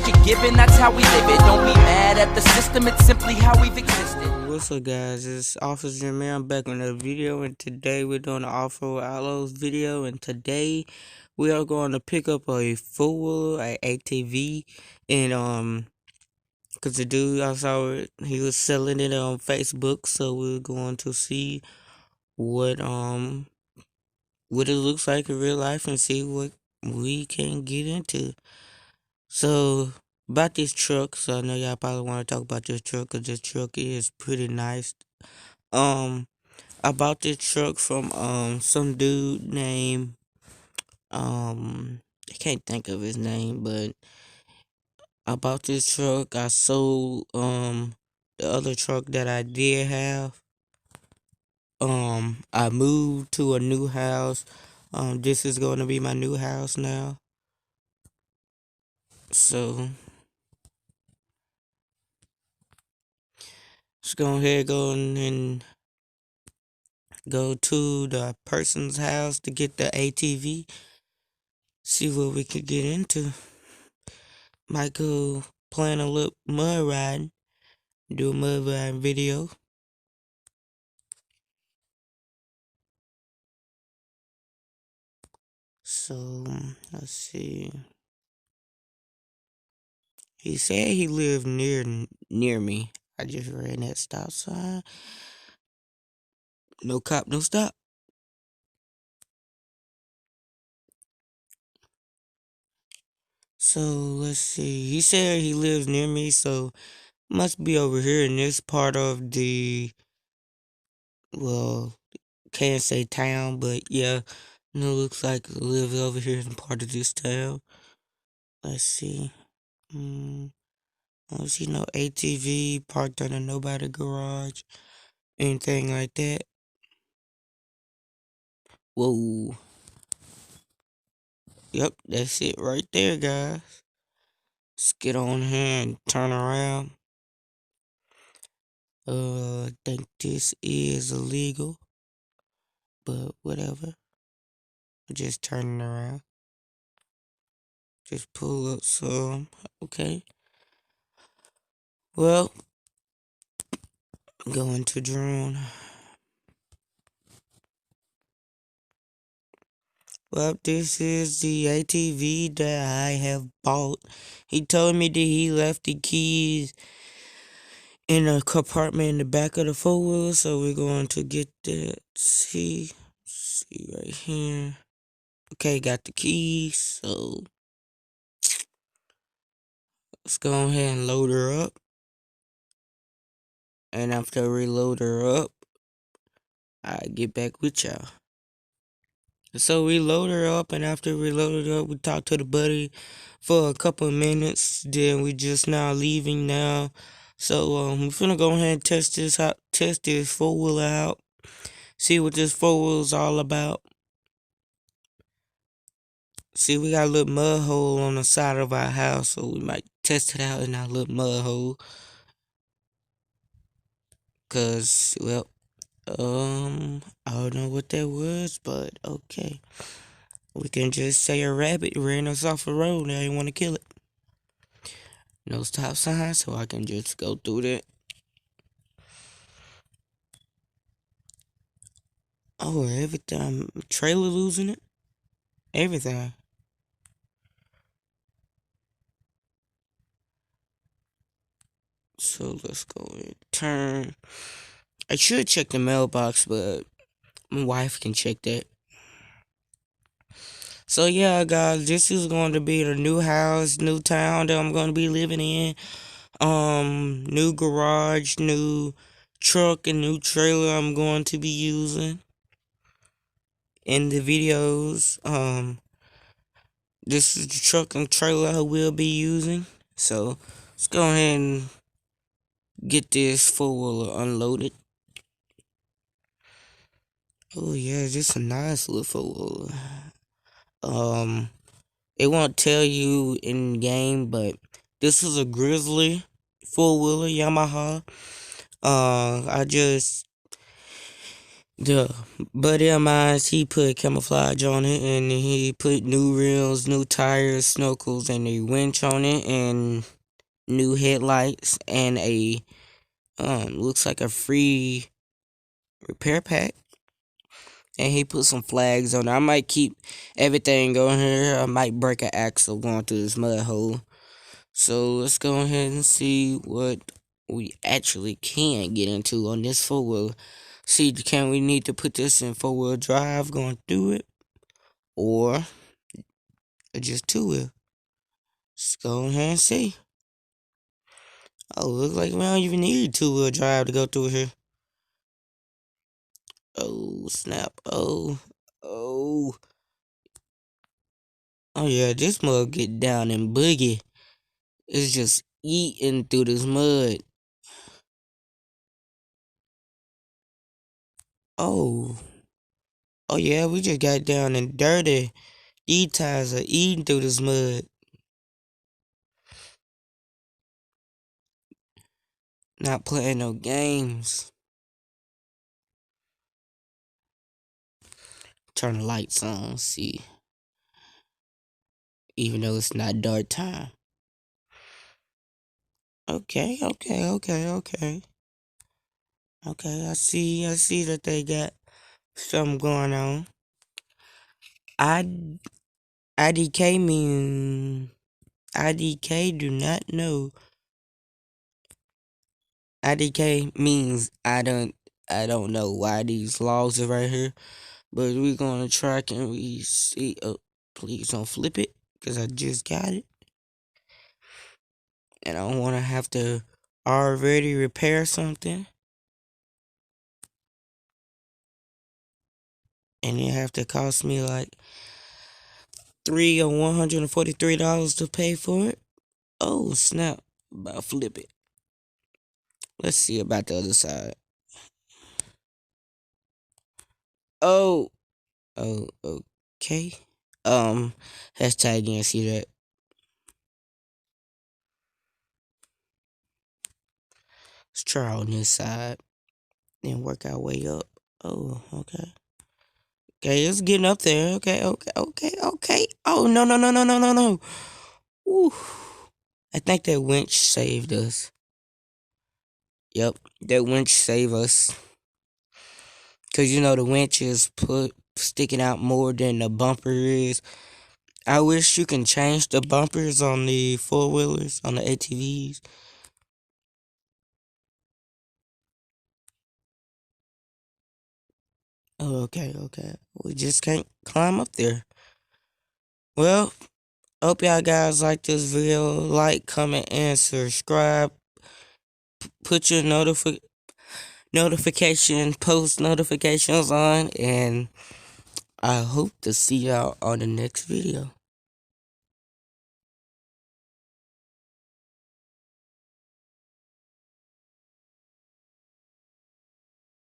what you're given, that's how we live it. Don't be mad at the system, it's simply how we've existed. What's up, guys? It's Officer Man. I'm back with another video, and today we're doing an off-road outlaws video. And today we are going to pick up a four-wheeler, a ATV, and cause the dude I saw it, he was selling it on Facebook, so we're going to see what it looks like in real life and see what we can get into. So about this truck, so I know y'all probably want to talk about this truck, cause this truck is pretty nice. Um, I bought this truck from some dude named I can't think of his name, but I bought this truck. I sold the other truck that I did have. I moved to a new house. This is going to be my new house now. So let's go ahead and go to the person's house to get the ATV. See what we could get into. Might go plan a little mud riding. Do a mud riding video. So let's see. He said he lived near me. I just ran that stop sign. No cop, no stop. So let's see. He said he lives near me, so must be over here in this part of the, well, can't say town, but yeah, no, looks like it lives over here in part of this town. Let's see. I don't see no ATV parked under nobody garage, anything like that. Whoa. Yep, that's it right there, guys. Let's get on here and turn around. I think this is illegal, but whatever. Just turning around. Just pull up some. Okay. Well, going to drone. Well, this is the ATV that I have bought. He told me that he left the keys in a compartment in the back of the four-wheeler, so we're going to get that. See right here. Okay, got the keys, so let's go ahead and load her up. And after we load her up, I get back with y'all. So we load her up, and after we load her up, we talk to the buddy for a couple of minutes. Then we just now leaving now. So we're finna go ahead and test this out, test this four-wheeler out, see what this four-wheeler is all about. See, we got a little mud hole on the side of our house, so we might test it out in our little mud hole. Cause, well, I don't know what that was, but okay. We can just say a rabbit ran us off the road and I didn't want to kill it. No stop sign, so I can just go through that. Oh, everything. Trailer losing it? Everything. So let's go and turn. I should check the mailbox, but my wife can check that. So yeah, guys, this is going to be the new house, new town that I'm going to be living in. New garage, new truck, and new trailer I'm going to be using in the videos. This is the truck and trailer I will be using. So let's go ahead and get this four-wheeler unloaded. Oh yeah, just a nice little four-wheeler. It won't tell you in game, but this is a Grizzly four-wheeler Yamaha. I just The buddy of mine, he put camouflage on it, and he put new rims, new tires, snorkels, and a winch on it, and new headlights, and a looks like a free repair pack. And he put some flags on it. I might keep everything going here. I might break an axle going through this mud hole. So let's go ahead and see what we actually can get into on this four wheel. See, can we need to put this in four wheel drive going through it, or just two wheel? Let's go ahead and see. Oh, looks like we don't even need two wheel drive to go through here. Oh snap! Oh, oh yeah, this mud get down and boogie. It's just eating through this mud. Oh, oh yeah, we just got down and dirty. These tires are eating through this mud. Not playing no games. Turn the lights on, see. Even though it's not dark time. Okay. Okay, I see that they got something going on. I IDK mean IDK do not know. IDK means I don't know why these laws are right here. But we're gonna try, can we see, oh please don't flip it, cause I just got it. And I don't wanna have to already repair something. And it have to cost me like $143 to pay for it. Oh snap! About flip it. Let's see about the other side. Oh, oh, okay. Hashtag didn't see that. Let's try on this side. Then work our way up. Oh, okay. Okay, it's getting up there. Okay. Oh no. Ooh. I think that winch saved us. Yep, that winch saved us. Cause the winch is put sticking out more than the bumper is. I wish you can change the bumpers on the four wheelers, on the ATVs. Oh, okay. We just can't climb up there. Well, hope y'all guys like this video. Like, comment, and subscribe. Put your notification, post notifications on, and I hope to see y'all on the next video.